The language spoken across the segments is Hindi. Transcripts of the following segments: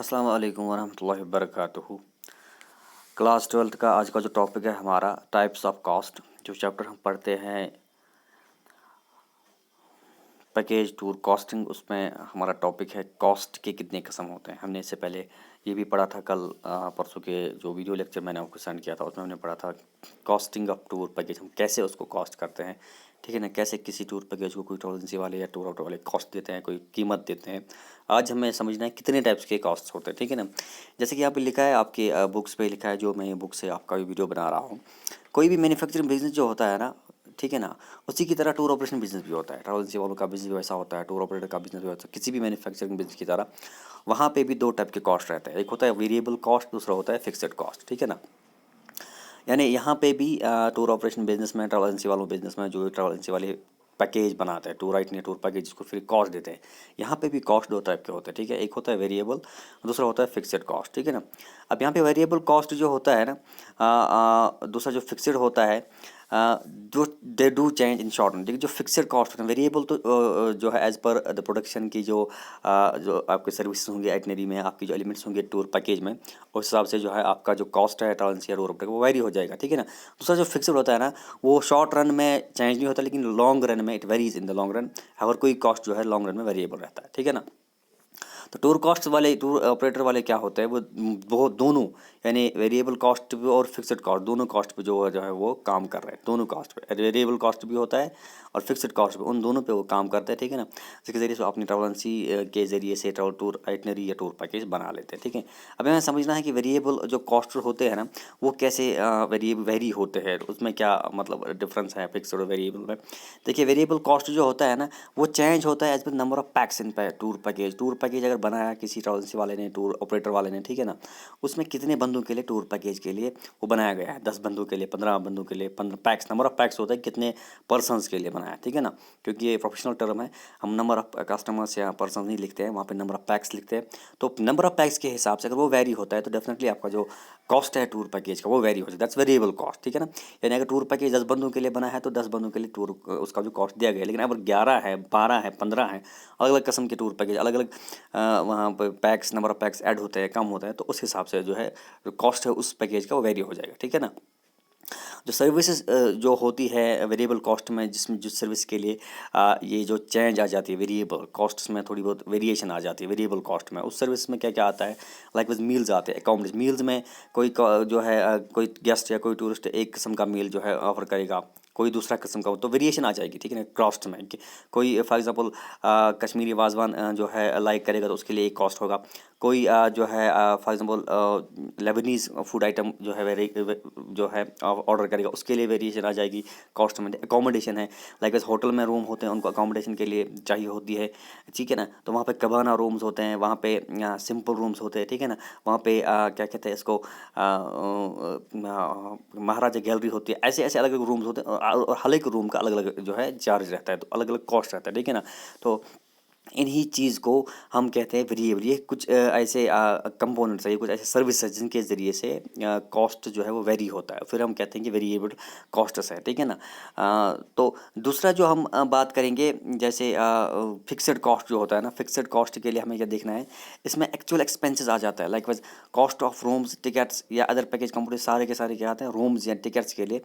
अस्सलाम वालेकुम वरहमतुल्लाहि वबरकातुहू। क्लास 12th का आज का जो टॉपिक है हमारा टाइप्स ऑफ कॉस्ट। जो चैप्टर हम पढ़ते हैं पैकेज टूर कॉस्टिंग, उसमें हमारा टॉपिक है कॉस्ट के कितने किस्म होते हैं। हमने इससे पहले ये भी पढ़ा था कल परसों के जो वीडियो लेक्चर मैंने आपको सेंड किया था उसमें हमने पढ़ा था कॉस्टिंग ऑफ टूर पैकेज, हम कैसे उसको कॉस्ट करते हैं। ठीक है ना, कैसे किसी टूर पैकेज को कोई ट्रैवल एजेंसी वाले या टूर ऑपरेटर वाले कॉस्ट देते हैं, कोई कीमत देते हैं। आज हमें समझना है कितने टाइप्स के कॉस्ट होते हैं। ठीक है ना, जैसे कि यहाँ पे लिखा है आपके बुक्स पे लिखा है, जो मैं ये बुक से आपका वीडियो बना रहा हूँ। कोई भी मैन्युफैक्चरिंग बिजनेस जो होता है ना, ठीक है ना, उसी की तरह टूर ऑपरेशन बिजनेस भी होता है। ट्रैवल एजेंसी वालों का बिजनेस भी वैसा होता है, टूर ऑपरेटर का बिजनेस भी होता है, किसी भी मैन्युफैक्चरिंग बिजनेस की तरह वहाँ पे भी दो टाइप के कॉस्ट रहते हैं। एक होता है वेरिएबल कॉस्ट, दूसरा होता है फिक्स्ड कॉस्ट। ठीक है ना, यानी यहाँ पे भी टूर ऑपरेशन बिजनेस में, ट्रैवल एजेंसी वालों बिजनेस में जो ट्रैवल एजेंसी वाले पैकेज बनाते हैं, टूर राइट ने टूर पैकेज जिसको फ्री कॉस्ट देते हैं, यहाँ पे भी कॉस्ट दो टाइप के होते हैं। ठीक है, एक होता है वेरिएबल, दूसरा होता है फिक्स्ड कॉस्ट। ठीक है ना, अब यहाँ पे वेरिएबल कॉस्ट जो होता है ना, दूसरा जो फिक्स्ड होता है, जो they do change in short. देखिए जो फिक्स्ड कॉस्ट होते हैं, वेरिएबल तो जो है एज पर द प्रोडक्शन की जो आपके सर्विस होंगे आइटनरी में, आपकी जो एलिमेंट्स होंगे टूर पैकेज में, उस हिसाब से जो है आपका जो कॉस्ट है ट्रैवल एजेंसी या टूर ऑपरेटर वो वेरी हो जाएगा। ठीक है ना, दूसरा जो फिक्स्ड होता है ना, वो शॉर्ट रन में चेंज नहीं होता, लेकिन लॉन्ग रन में it varies in the long run. अगर कोई कॉस्ट जो है लॉन्ग रन में वेरिएबल रहता है। ठीक है ना, तो टूर कॉस्ट वाले, टूर ऑपरेटर वाले क्या होते हैं, वो दोनों यानी वेरिएबल कॉस्ट पे और फिक्स्ड कॉस्ट दोनों कॉस्ट पे जो है वो काम कर रहे हैं। दोनों कॉस्ट पे वेरिएबल कॉस्ट भी होता है और फिक्स्ड कॉस्ट पे, उन दोनों पे वो काम करते हैं। ठीक है ना, जिसके ज़रिए से अपनी ट्रैवल एजेंसी के ज़रिए से ट्रैवल टूर आइटनरी या टूर पैकेज बना लेते हैं। ठीक है, अब हमें समझना है कि वेरिएबल जो कॉस्ट होते हैं ना, वो कैसे वेरी होते हैं, उसमें क्या मतलब डिफरेंस है फिक्स्ड और वेरिएबल में। देखिए वेरिएबल कॉस्ट जो होता है ना, वो चेंज होता है as per number of pax in tour package. Tour package अगर बनाया किसी ट्रैवल एजेंसी वाले ने, टूर ऑपरेटर वाले ने, ठीक है ना, उसमें कितने बंदों के लिए टूर पैकेज के लिए वो बनाया गया है, 10 बंदों के लिए, 15 बंदों के लिए, 15 पैक्स, नंबर ऑफ पैक्स होता है कितने पर्सनस के लिए बनाया है। ठीक है ना, क्योंकि ये प्रोफेशनल टर्म है, हम नंबर ऑफ कस्टमर्स या पर्सन नहीं लिखते हैं, वहाँ पे नंबर ऑफ पैक्स लिखते हैं। तो नंबर ऑफ पैक्स के हिसाब से अगर वो वेरी होता है तो डेफिनेटली आपका जो कॉस्ट है टूर पैकेज का वो वेरी हो जाता है। That's variable cost. ठीक है ना, यानी अगर टूर पैकेज 10 बंदों के लिए बना है तो 10 बंदों के लिए टूर उसका जो कॉस्ट दिया गया है। लेकिन अगर 11 है, 12 है, 15 है, अलग अलग किस्म के टूर पैकेज, अलग अलग वहाँ पर PACS, number of PACS add होते हैं, कम होते हैं, तो उस हिसाब से जो है जो कॉस्ट है उस पैकेज का वो वेरी हो जाएगा। ठीक है ना, जो सर्विसेज जो होती है वेरिएबल कॉस्ट में, जिसमें जिस सर्विस के लिए ये जो चेंज आ जाती है वेरिएबल कॉस्ट में, थोड़ी बहुत वेरिएशन आ जाती है वेरिएबल कॉस्ट में, उस सर्विस में क्या क्या आता है, लाइक वाइज मील्स आते हैं, अकोमोडेशन मील्स में कोई जो है कोई गेस्ट या कोई टूरिस्ट एक किस्म का मील जो है ऑफर करेगा, कोई दूसरा किस्म का, तो वेरिएशन आ जाएगी। ठीक है ना, कॉस्ट में कोई फॉर एग्जांपल कश्मीरी वाजवान जो है लाइक करेगा तो उसके लिए एक कॉस्ट होगा। कोई जो है for example Leibniz food item जो है जो है ऑर्डर करेगा उसके लिए वेरिएशन आ जाएगी कॉस्ट में। अकोमोडेशन है, लाइक होटल में रूम होते हैं, उनको अकोमोडेशन के लिए चाहिए होती है। ठीक है ना, तो वहाँ पे कबाना रूम्स होते हैं, वहाँ पे सिंपल रूम्स होते हैं। ठीक है ना, वहाँ पे क्या कहते हैं इसको, महाराजा गैलरी होती है, ऐसे ऐसे अलग अलग रूम्स होते हैं और हर एक रूम का अलग अलग जो है चार्ज रहता है, तो अलग अलग कॉस्ट रहता है। ठीक है ना, तो इन्हीं चीज़ को हम कहते हैं वेरिएबल। ये कुछ ऐसे कंपोनेंट्स है, ये कुछ ऐसे सर्विस है जिनके ज़रिए से कॉस्ट जो है वो वेरी होता है, फिर हम कहते हैं कि वेरिएबल कॉस्ट्स है। ठीक है ना, तो दूसरा जो हम बात करेंगे, जैसे फिक्स्ड कॉस्ट जो होता है ना, फिक्स्ड कॉस्ट के लिए हमें क्या देखना है, इसमें एक्चुअल एक्सपेंसेस आ जाता है, like wise cost of rooms, tickets या अदर पैकेज कंपनी, सारे के सारे क्या आते हैं, रूम्स या टिकट्स के लिए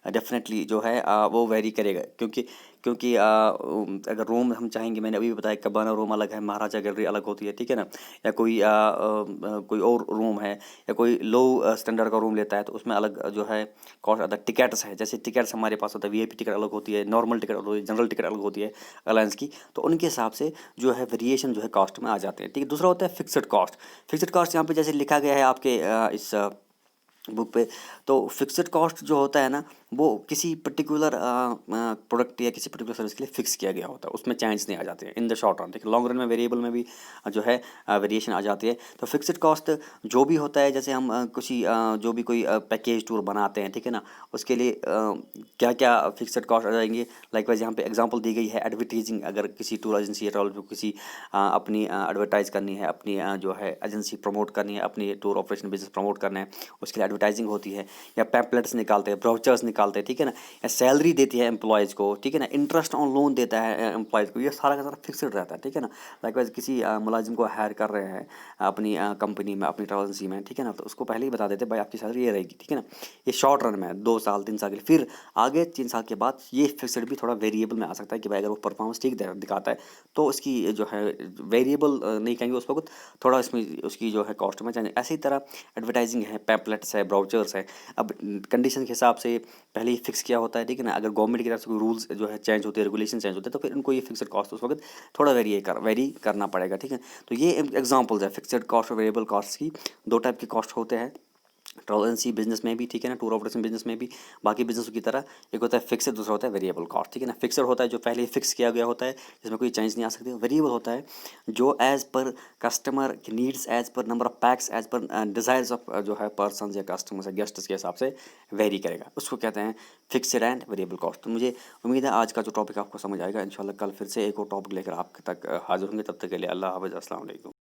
डेफिनेटली जो है वो वेरी करेगा, क्योंकि अगर रूम हम चाहेंगे, मैंने अभी भी बताया कबाना रूम अलग है, महाराजा गैलरी अलग होती है। ठीक है ना, या कोई और रूम है या कोई लो स्टैंडर्ड का रूम लेता है तो उसमें अलग जो है कॉस्ट आता है। टिकट्स है, जैसे टिकट्स हमारे पास होता है, वीआईपी टिकट अलग होती है, नॉर्मल टिकट अलग होती है, जनरल टिकट अलग होती है अलायंस की, तो उनके हिसाब से जो है वेरिएशन जो है कॉस्ट में आ जाते हैं। ठीक है, दूसरा होता है फिक्स्ड कॉस्ट। फिक्स्ड कॉस्ट यहाँ पे जैसे लिखा गया है आपके इस बुक पे, तो फिक्स्ड कॉस्ट जो होता है ना, वो किसी पर्टिकुलर प्रोडक्ट या किसी पर्टिकुलर सर्विस के लिए फिक्स किया गया होता है, उसमें चेंज नहीं आ जाते हैं इन द शॉर्ट रन। देखिए लॉन्ग रन में वेरिएबल में भी जो है वेरिएशन आ जाती है। तो फिक्स्ड कॉस्ट जो भी होता है, जैसे हम जो भी कोई पैकेज टूर बनाते हैं, ठीक है ना, उसके लिए क्या क्या फिक्स्ड कॉस्ट आ जाएंगे। लाइक वाइज यहाँ पे एग्जांपल दी गई है एडवर्टीजिंग, अगर किसी टूर एजेंसी या ट्रैवल को किसी अपनी एडवर्टाइज करनी है, अपनी जो है एजेंसी प्रमोट करनी है, अपनी टूर ऑपरेशन बिजनेस प्रमोट करना है, उसके लिए एडवर्टाइजिंग होती है, या पैम्पलेट्स निकालते हैं, ब्राउचर्स निकालते हैं, ठीक है ना, या सैलरी देती है एम्प्लॉयज़ को, ठीक है ना, इंटरेस्ट ऑन लोन देता है एम्प्लॉयज़ को, ये सारा का सारा फिक्स्ड रहता है, ठीक है ना। लाइकवाइज किसी मुलाजिम को हायर कर रहे हैं अपनी कंपनी में, अपनी ट्रैवल एजेंसी में, ठीक है ना, तो उसको पहले ही बता देते हैं भाई आपकी सैलरी ये रहेगी, ठीक है ना। ये शॉर्ट रन में है, 2 साल 3 साल के लिए, फिर आगे 3 साल के बाद ये फिक्स्ड भी थोड़ा वेरिएबल में आ सकता है कि भाई अगर वो परफॉर्मेंस ठीक दिखाता है तो उसकी जो है वेरिएबल नहीं कहेंगे उस वक्त, थोड़ा इसमें उसकी जो है कॉस्ट में चेंज। ऐसी तरह एडवर्टाइजिंग है, पैम्पलेट्स है, ब्राउचर्स है, अब कंडीशन के हिसाब से पहले ही फिक्स किया होता है, ठीक है ना। अगर गवर्नमेंट की तरफ से कोई रूल्स जो है चेंज होते हैं, रेगुलेशन चेंज होते हैं, तो फिर इनको ये फिक्स्ड कॉस्ट उस वक्त थोड़ा वेरी करना पड़ेगा, ठीक है। तो ये एग्जांपल्स है फिक्स्ड कॉस्ट और वेरिएबल कॉस्ट की। 2 टाइप के कॉस्ट होते हैं ट्रैवल एजेंसी बिजनेस में भी, ठीक है ना, टूर ऑपरेशन बिजनेस में भी, बाकी बिजनेस की तरह। एक होता है फिक्स्ड, दूसरा होता है वेरिएबल कॉस्ट, ठीक है ना। फिक्स्ड होता है जो पहले ही फिक्स किया गया होता है, जिसमें कोई चेंज नहीं आ सकती। वेरिएबल होता है जो एज पर कस्टमर की needs, as per number of packs, as per desires of जो है पर्सन या कस्टमर्स या गेस्ट्स के हिसाब से वेरी करेगा, उसको कहते हैं फिक्स्ड एंड वेरिएबल कॉस्ट। तो मुझे उम्मीद है आज का जो टॉपिक आपको समझ आएगा। इंशाल्लाह कल फिर से एक और टॉपिक लेकर आपके तक हाजिर होंगे। तब तक के लिए अल्लाह हाफ़िज़, अस्सलाम वालेकुम।